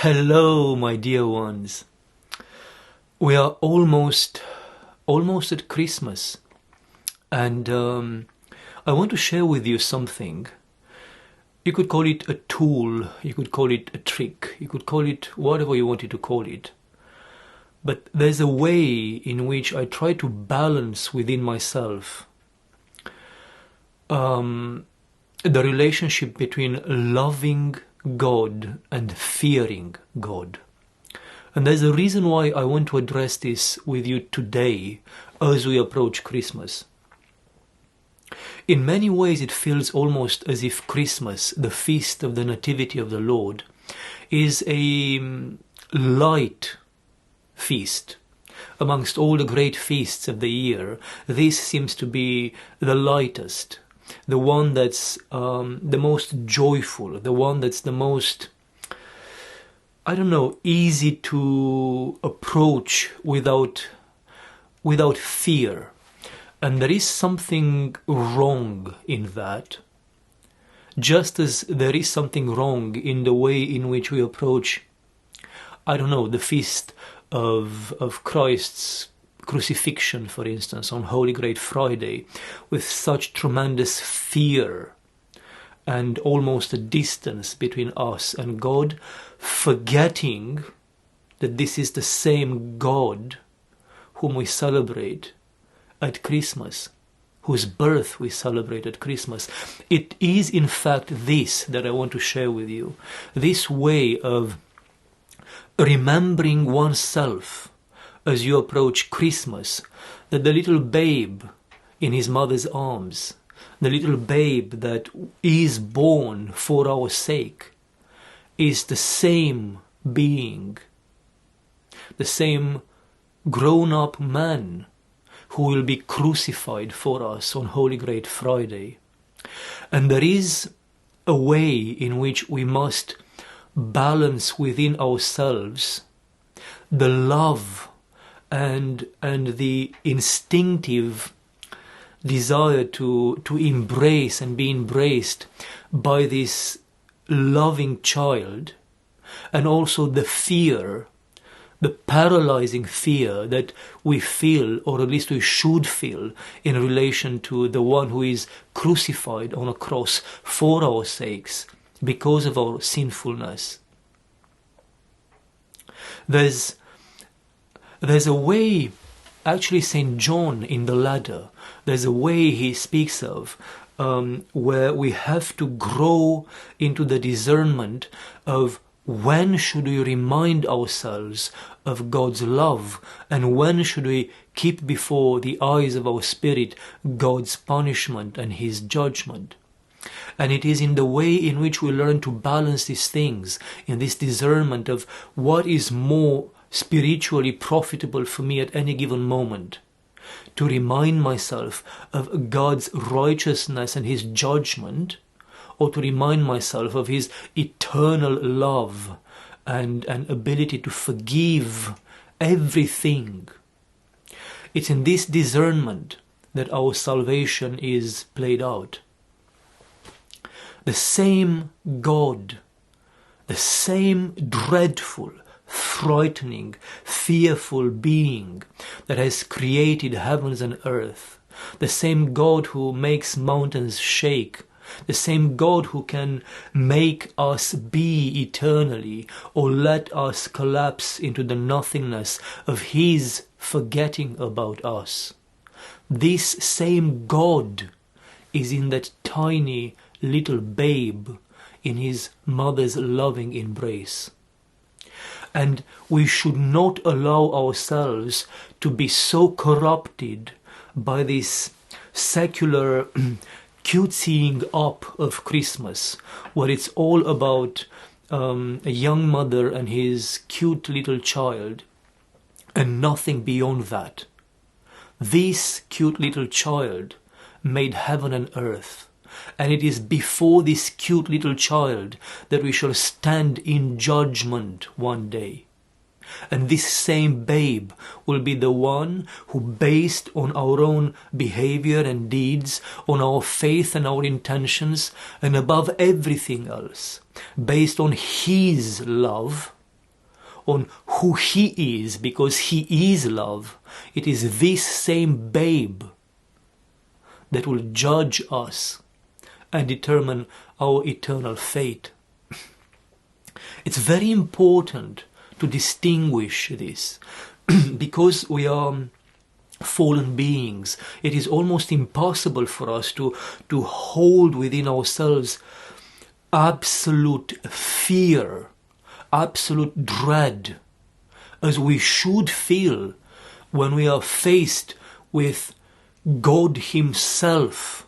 Hello, my dear ones. We are almost at Christmas, and I want to share with you something. You could call it a tool, you could call it a trick, you could call it whatever you wanted to call it. But there's a way in which I try to balance within myself the relationship between loving God and fearing God. And there's a reason why I want to address this with you today as we approach Christmas. In many ways it feels almost as if Christmas, the feast of the Nativity of the Lord, is a light feast. Amongst all the great feasts of the year, this seems to be the lightest, the one that's the most joyful, the one that's the most, easy to approach without fear. And there is something wrong in that, just as there is something wrong in the way in which we approach, the feast of Christ's crucifixion, for instance, on Holy Great Friday, with such tremendous fear and almost a distance between us and God, forgetting that this is the same God whom we celebrate at Christmas, whose birth we celebrate at Christmas. It is in fact this that I want to share with you, this way of remembering oneself as you approach Christmas, that the little babe in his mother's arms, the little babe that is born for our sake, is the same being, the same grown-up man who will be crucified for us on Holy Great Friday. And there is a way in which we must balance within ourselves the love and the instinctive desire to embrace and be embraced by this loving child, and also the fear, the paralyzing fear that we feel, or at least we should feel, in relation to the one who is crucified on a cross for our sakes because of our sinfulness. There's a way, actually St. John in the ladder, there's a way he speaks of where we have to grow into the discernment of when should we remind ourselves of God's love, and when should we keep before the eyes of our spirit God's punishment and His judgment. And it is in the way in which we learn to balance these things, in this discernment of what is more spiritually profitable for me at any given moment, to remind myself of God's righteousness and His judgment, or to remind myself of His eternal love and ability to forgive everything. It's in this discernment that our salvation is played out. The same God, the same dreadful, frightening, fearful being that has created heavens and earth, the same God who makes mountains shake, the same God who can make us be eternally or let us collapse into the nothingness of His forgetting about us. This same God is in that tiny little babe in His mother's loving embrace. And we should not allow ourselves to be so corrupted by this secular cute-seeing up of Christmas, where it's all about a young mother and his cute little child, and nothing beyond that. This cute little child made heaven and earth, and it is before this cute little child that we shall stand in judgment one day. And this same babe will be the one who, based on our own behavior and deeds, on our faith and our intentions, and above everything else, based on His love, on who he is, because he is love, it is this same babe that will judge us and determine our eternal fate. It's very important to distinguish this because we are fallen beings. It is almost impossible for us to hold within ourselves absolute fear, absolute dread, as we should feel when we are faced with God himself,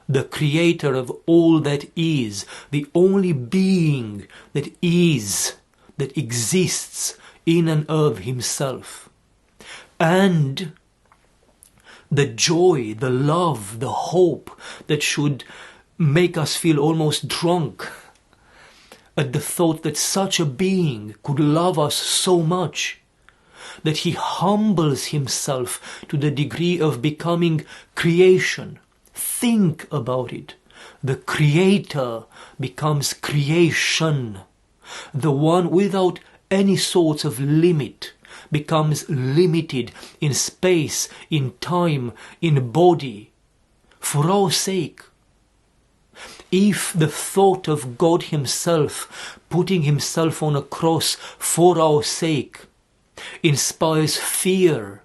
the creator of all that is, the only being that is, that exists in and of himself. And the joy, the love, the hope that should make us feel almost drunk at the thought that such a being could love us so much that he humbles himself to the degree of becoming creation. Think about it. The creator becomes creation. The one without any sorts of limit becomes limited in space, in time, in body, for our sake. If the thought of God himself putting himself on a cross for our sake inspires fear,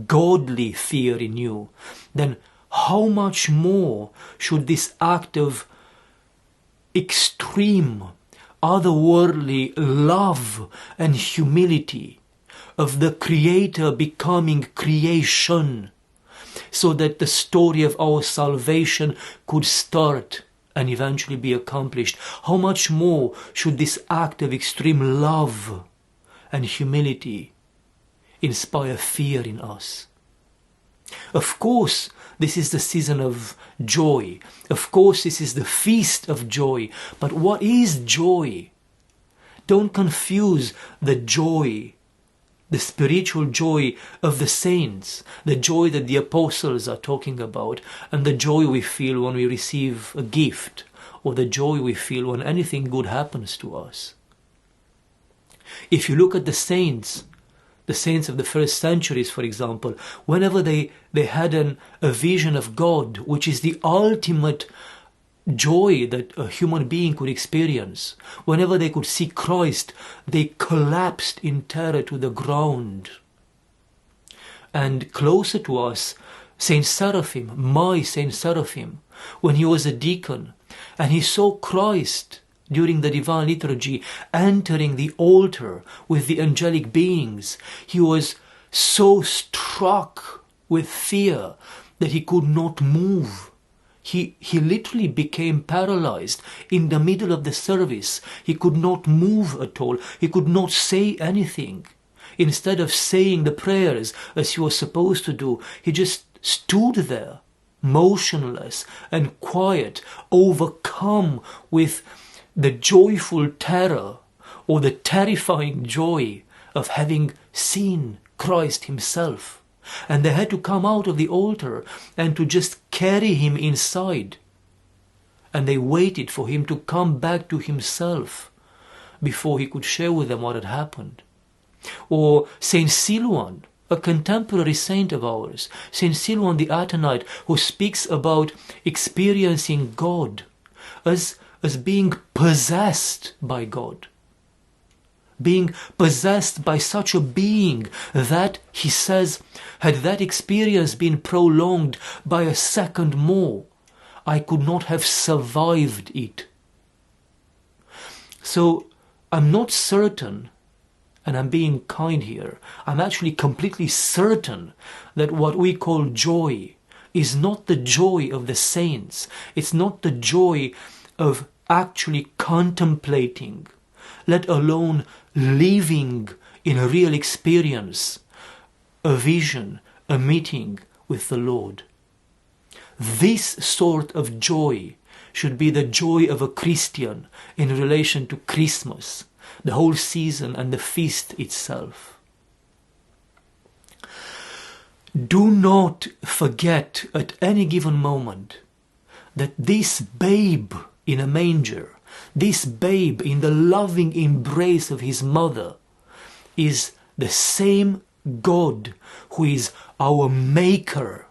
godly fear in you, then how much more should this act of extreme, otherworldly love and humility of the Creator becoming creation, so that the story of our salvation could start and eventually be accomplished, how much more should this act of extreme love and humility inspire fear in us? Of course, this is the season of joy. Of course, this is the feast of joy. But what is joy? Don't confuse the joy, the spiritual joy of the saints, the joy that the apostles are talking about, and the joy we feel when we receive a gift, or the joy we feel when anything good happens to us. If you look at the saints of the first centuries, for example, whenever they had a vision of God, which is the ultimate joy that a human being could experience, whenever they could see Christ, they collapsed in terror to the ground. And closer to us, Saint Seraphim, my Saint Seraphim, when he was a deacon, and he saw Christ during the Divine Liturgy entering the altar with the angelic beings, he was so struck with fear that he could not move. He literally became paralyzed in the middle of the service. He could not move at all. He could not say anything. Instead of saying the prayers as he was supposed to do, he just stood there, motionless and quiet, overcome with the joyful terror or the terrifying joy of having seen Christ himself. And they had to come out of the altar and to just carry him inside. And they waited for him to come back to himself before he could share with them what had happened. Or Saint Silouan, a contemporary saint of ours, Saint Silouan the Atenite, who speaks about experiencing God as being possessed by God, being possessed by such a being that, he says, had that experience been prolonged by a second more, I could not have survived it. So I'm not certain, and I'm being kind here, I'm actually completely certain that what we call joy is not the joy of the saints. It's not the joy of actually contemplating, let alone living in a real experience, a vision, a meeting with the Lord. This sort of joy should be the joy of a Christian in relation to Christmas, the whole season and the feast itself. Do not forget at any given moment that this babe in a manger, this babe in the loving embrace of his mother, is the same God who is our maker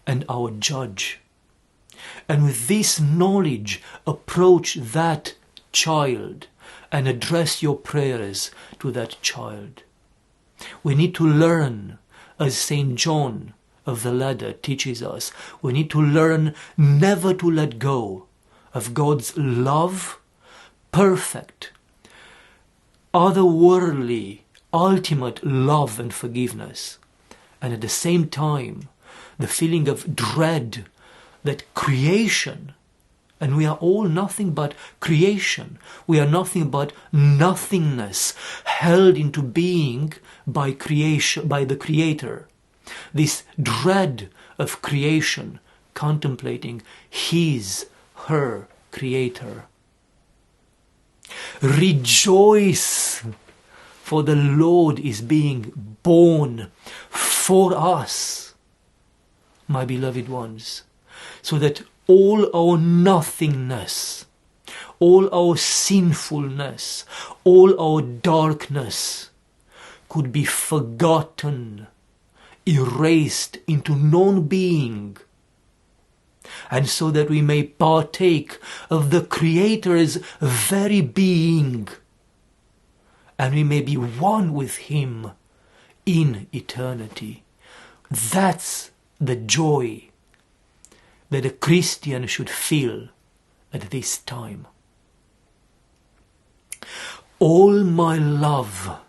and our judge. And with this knowledge, approach that child and address your prayers to that child. We need to learn, as St. John of the Ladder teaches us, we need to learn never to let go of God's love, perfect, otherworldly, ultimate love and forgiveness. And at the same time, the feeling of dread that creation, and we are all nothing but creation, we are nothing but nothingness held into being by creation, by the Creator. This dread of creation, contemplating His, her Creator. Rejoice, for the Lord is being born for us, my beloved ones, so that all our nothingness, all our sinfulness, all our darkness could be forgotten, erased into non-being, and so that we may partake of the Creator's very being, and we may be one with Him in eternity. That's the joy that a Christian should feel at this time. All my love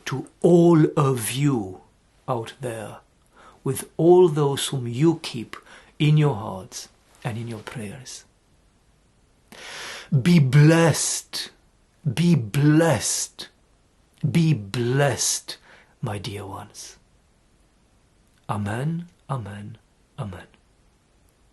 to all of you out there, with all those whom you keep in your hearts and in your prayers. Be blessed, be blessed, be blessed, my dear ones. Amen, amen, amen.